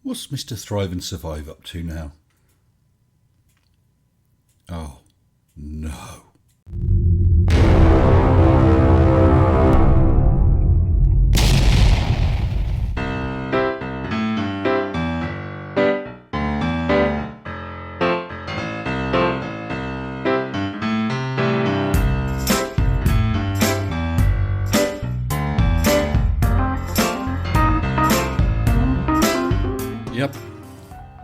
What's Mr. Thrive and Survive up to now? Oh, no. Yep,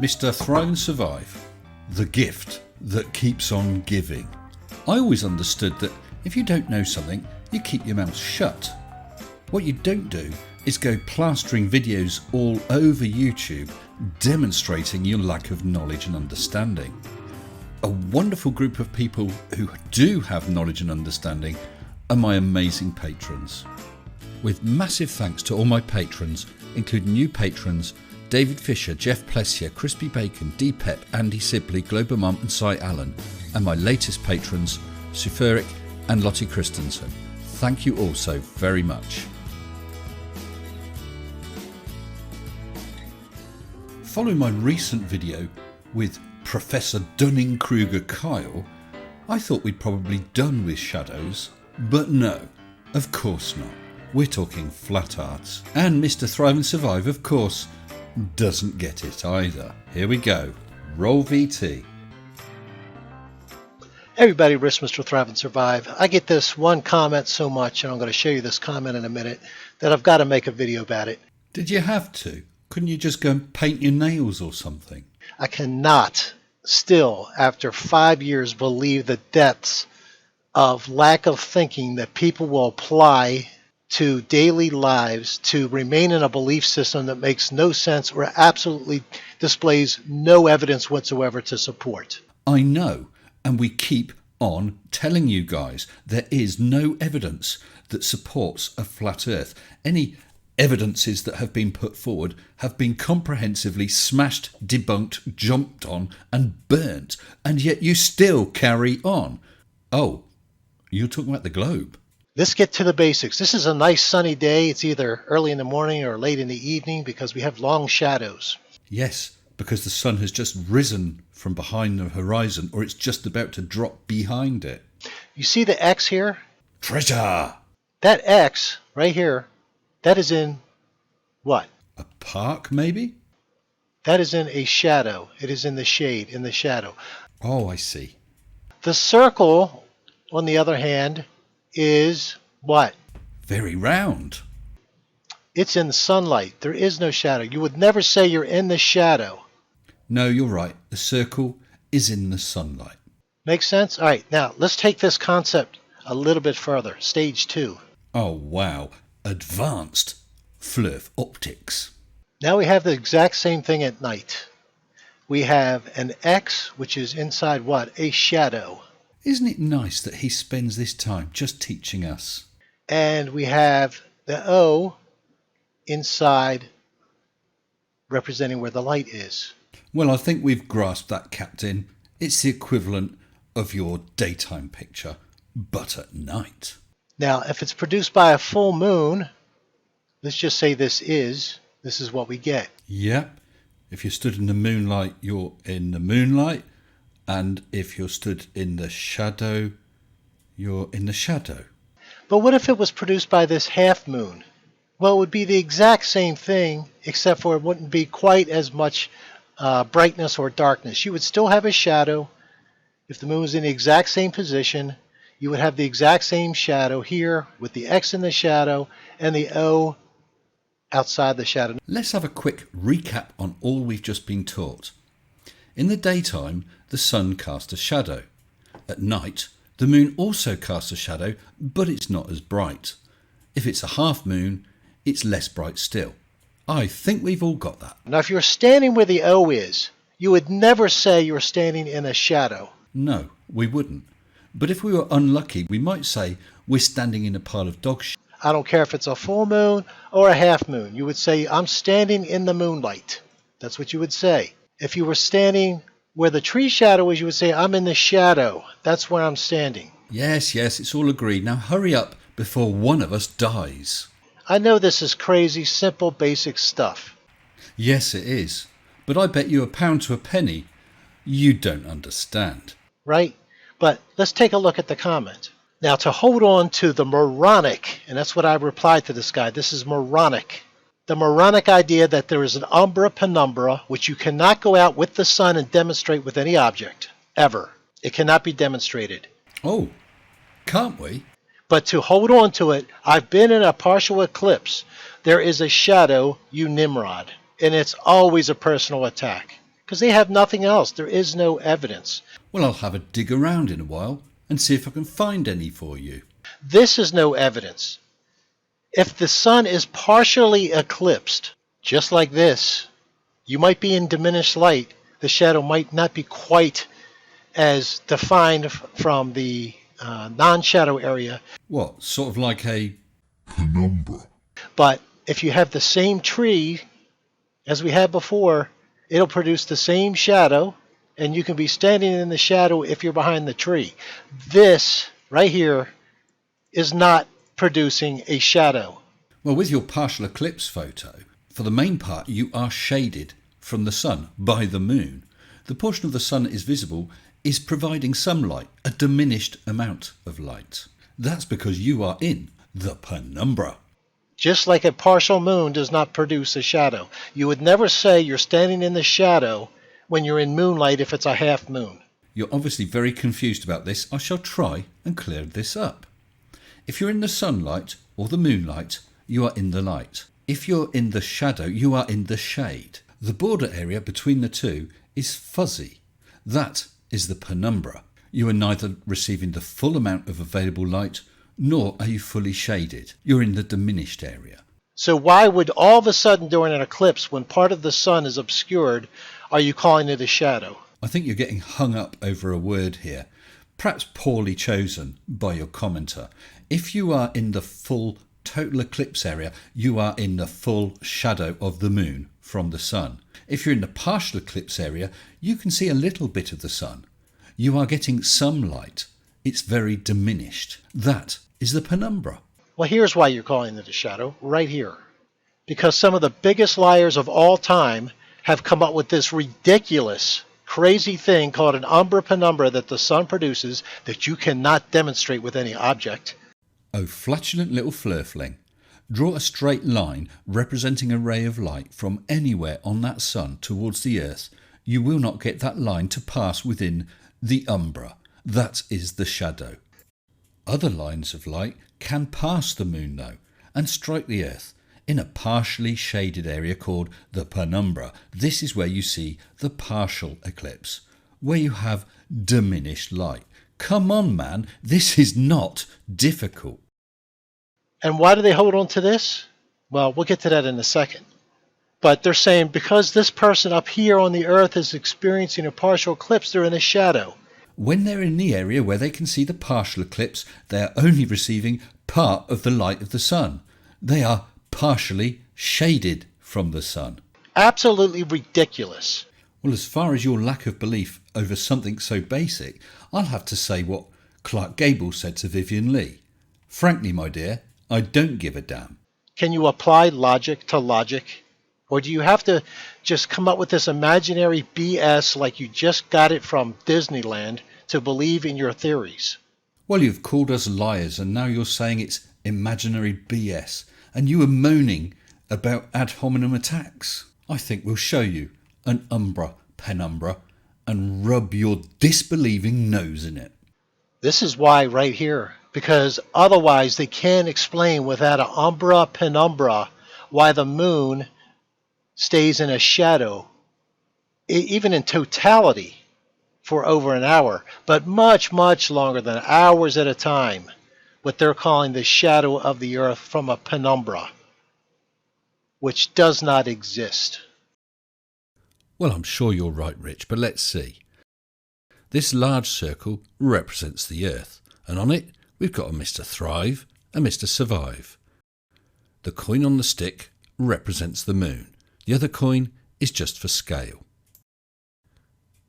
Mr. Thrive and Survive, the gift that keeps on giving. I always understood that if you don't know something, you keep your mouth shut. What you don't do is go plastering videos all over YouTube demonstrating your lack of knowledge and understanding. A wonderful group of people who do have knowledge and understanding are my amazing patrons. With massive thanks to all my patrons, including new patrons David Fisher, Jeff Plessier, Crispy Bacon, Deepep, Andy Sibley, Global and Cy Allen, and my latest patrons, Suferik and Lottie Christensen. Thank you all so very much. Following my recent video with Professor Dunning-Kruger Kyle, I thought we'd probably done with shadows, but no, of course not. We're talking flat arts. And Mr. Thrive and Survive, of course, doesn't get it either. Here we go. Roll VT. Hey everybody, Risk Mr. Thrive and Survive. I get this one comment so much, and I'm going to show you this comment in a minute, that I've got to make a video about it. Did you have to? Couldn't you just go and paint your nails or something? I cannot still, after 5 years, believe the depths of lack of thinking that people will apply to daily lives to remain in a belief system that makes no sense or absolutely displays no evidence whatsoever to support. I know, and we keep on telling you guys there is no evidence that supports a flat earth. Any evidences that have been put forward have been comprehensively smashed, debunked, jumped on and burnt, and yet you still carry on. Oh, you're talking about the globe. Let's get to the basics. This is a nice sunny day. It's either early in the morning or late in the evening because we have long shadows. Yes, because the sun has just risen from behind the horizon, or it's just about to drop behind it. You see the X here? Treasure! That X right here, that is in what? A park, maybe? That is in a shadow. It is in the shade, in the shadow. Oh, I see. The circle, on the other hand, is what? Very round. It's in sunlight. There is no shadow. You would never say you're in the shadow. No, you're right. The circle is in the sunlight. Make sense? All right, now let's take this concept a little bit further. Stage 2. Oh, wow. Advanced Flurf optics. Now we have the exact same thing at night. We have an X, which is inside what? A shadow. Isn't it nice that he spends this time just teaching us? And we have the O inside representing where the light is. Well, I think we've grasped that, Captain. It's the equivalent of your daytime picture, but at night. Now, if it's produced by a full moon, let's just say this is what we get. Yep. If you stood in the moonlight, you're in the moonlight. And if you're stood in the shadow, you're in the shadow. But what if it was produced by this half moon? Well, it would be the exact same thing, except for it wouldn't be quite as much brightness or darkness. You would still have a shadow. If the moon was in the exact same position, you would have the exact same shadow here with the X in the shadow and the O outside the shadow. Let's have a quick recap on all we've just been taught. In the daytime, the sun casts a shadow. At night, the moon also casts a shadow, but it's not as bright. If it's a half moon, it's less bright still. I think we've all got that. Now, if you're standing where the O is, you would never say you're standing in a shadow. No, we wouldn't. But if we were unlucky, we might say we're standing in a pile of dog shit. I don't care if it's a full moon or a half moon. You would say, I'm standing in the moonlight. That's what you would say. If you were standing where the tree shadow is, you would say, I'm in the shadow. That's where I'm standing. Yes, it's all agreed. Now hurry up before one of us dies. I know this is crazy, simple, basic stuff. Yes, it is. But I bet you a pound to a penny you don't understand. right? But let's take a look at the comment. Now, to hold on to the moronic, and that's what I replied to this guy, this is moronic. The moronic idea that there is an umbra penumbra, which you cannot go out with the sun and demonstrate with any object, ever. It cannot be demonstrated. Oh, can't we? But to hold on to it, I've been in a partial eclipse. There is a shadow, you Nimrod, and it's always a personal attack because they have nothing else. There is no evidence. Well, I'll have a dig around in a while and see if I can find any for you. This is no evidence. If the sun is partially eclipsed, just like this, you might be in diminished light. The shadow might not be quite as defined from the non-shadow area. What, sort of like a penumbra. But if you have the same tree as we had before, it'll produce the same shadow, and you can be standing in the shadow if you're behind the tree. This right here is not producing a shadow. Well, with your partial eclipse photo, for the main part you are shaded from the sun by the moon. The portion of the sun that is visible is providing some light, a diminished amount of light. That's because you are in the penumbra. Just like a partial moon does not produce a shadow. You would never say you're standing in the shadow when you're in moonlight if it's a half moon. You're obviously very confused about this. I shall try and clear this up. If you're in the sunlight or the moonlight, you are in the light. If you're in the shadow, you are in the shade. The border area between the two is fuzzy. That is the penumbra. You are neither receiving the full amount of available light, nor are you fully shaded. You're in the diminished area. So why would all of a sudden during an eclipse, when part of the sun is obscured, are you calling it a shadow? I think you're getting hung up over a word here, perhaps poorly chosen by your commenter. If you are in the full total eclipse area, you are in the full shadow of the moon from the sun. If you're in the partial eclipse area, you can see a little bit of the sun. You are getting some light. It's very diminished. That is the penumbra. Well, here's why you're calling it a shadow, right here. Because some of the biggest liars of all time have come up with this ridiculous, crazy thing called an umbra penumbra that the sun produces that you cannot demonstrate with any object. Oh, flatulent little flurfling. Draw a straight line representing a ray of light from anywhere on that sun towards the earth. You will not get that line to pass within the umbra. That is the shadow. Other lines of light can pass the moon, though, and strike the earth in a partially shaded area called the penumbra. This is where you see the partial eclipse, where you have diminished light. Come on, man, this is not difficult. And why do they hold on to this? Well, we'll get to that in a second. But they're saying because this person up here on the earth is experiencing a partial eclipse, they're in a shadow. When they're in the area where they can see the partial eclipse, they are only receiving part of the light of the sun. They are partially shaded from the sun. Absolutely ridiculous. Well, as far as your lack of belief over something so basic, I'll have to say what Clark Gable said to Vivian Leigh. Frankly, my dear, I don't give a damn. Can you apply logic to logic? Or do you have to just come up with this imaginary BS like you just got it from Disneyland to believe in your theories? Well, you've called us liars and now you're saying it's imaginary BS. And you were moaning about ad hominem attacks. I think we'll show you an umbra penumbra and rub your disbelieving nose in it. This is why right here. Because otherwise they can't explain without an umbra penumbra why the moon stays in a shadow, even in totality, for over an hour, but much, much longer than hours at a time, what they're calling the shadow of the earth from a penumbra, which does not exist. Well, I'm sure you're right, Rich, but let's see. This large circle represents the earth, and on it we've got a Mr. Thrive and Mr. Survive. The coin on the stick represents the moon. The other coin is just for scale.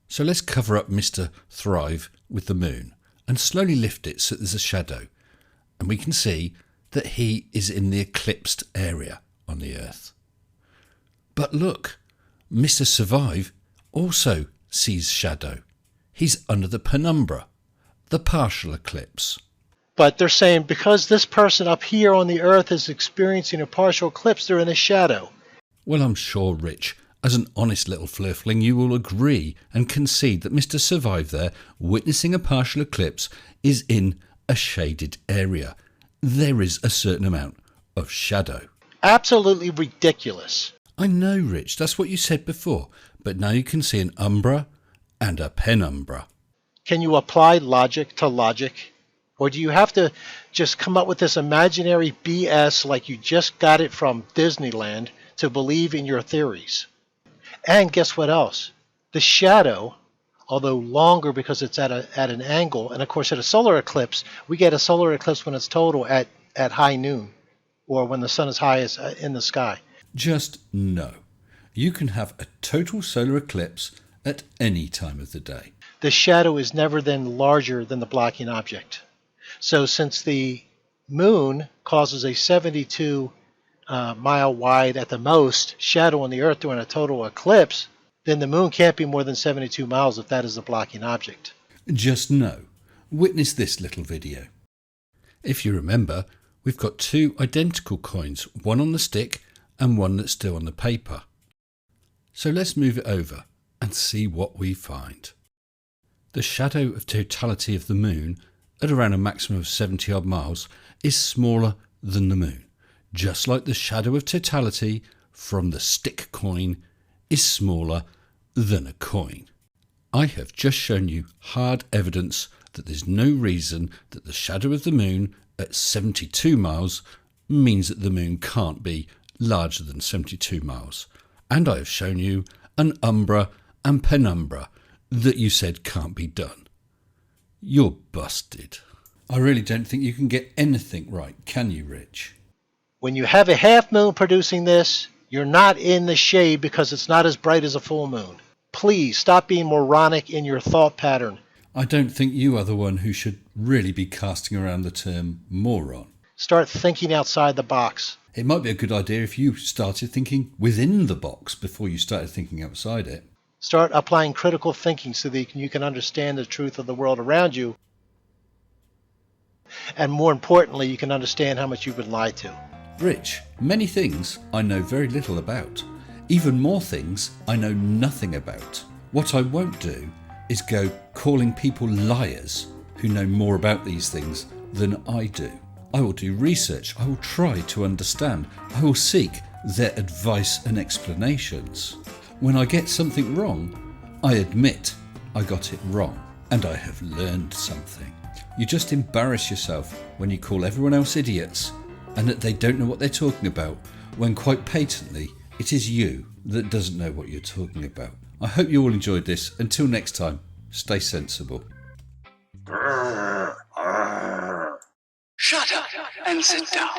So let's cover up Mr. Thrive with the moon and slowly lift it so there's a shadow. And we can see that he is in the eclipsed area on the earth. But look, Mr. Survive also sees shadow. He's under the penumbra, the partial eclipse. But they're saying because this person up here on the Earth is experiencing a partial eclipse, they're in a shadow. Well, I'm sure, Rich, as an honest little flurfling, you will agree and concede that Mr. Survive there, witnessing a partial eclipse, is in a shaded area. There is a certain amount of shadow. Absolutely ridiculous. I know, Rich, that's what you said before, but now you can see an umbra and a penumbra. Can you apply logic to logic? Or do you have to just come up with this imaginary BS like you just got it from Disneyland to believe in your theories? And guess what else? The shadow, although longer because it's at an angle, and of course at a solar eclipse, we get a solar eclipse when it's total at high noon, or when the sun is highest in the sky. Just no. You can have a total solar eclipse at any time of the day. The shadow is never then larger than the blocking object. So since the moon causes a 72 mile wide at the most shadow on the Earth during a total eclipse, then the moon can't be more than 72 miles if that is the blocking object. Just no. Witness this little video. If you remember, we've got two identical coins, one on the stick and one that's still on the paper. So let's move it over and see what we find. The shadow of totality of the moon at around a maximum of 70 odd miles is smaller than the moon, just like the shadow of totality from the stick coin is smaller than a coin. I have just shown you hard evidence that there's no reason that the shadow of the moon at 72 miles means that the moon can't be larger than 72 miles. And I have shown you an umbra and penumbra that you said can't be done. You're busted. I really don't think you can get anything right, can you, Rich? When you have a half moon producing this, you're not in the shade because it's not as bright as a full moon. Please stop being moronic in your thought pattern. I don't think you are the one who should really be casting around the term moron. Start thinking outside the box. It might be a good idea if you started thinking within the box before you started thinking outside it. Start applying critical thinking so that you can understand the truth of the world around you. And more importantly, you can understand how much you've been lied to. Rich, many things I know very little about. Even more things I know nothing about. What I won't do is go calling people liars who know more about these things than I do. I will do research. I will try to understand. I will seek their advice and explanations. When I get something wrong, I admit I got it wrong and I have learned something. You just embarrass yourself when you call everyone else idiots and that they don't know what they're talking about, when quite patently it is you that doesn't know what you're talking about. I hope you all enjoyed this. Until next time, stay sensible. Shut up and sit down.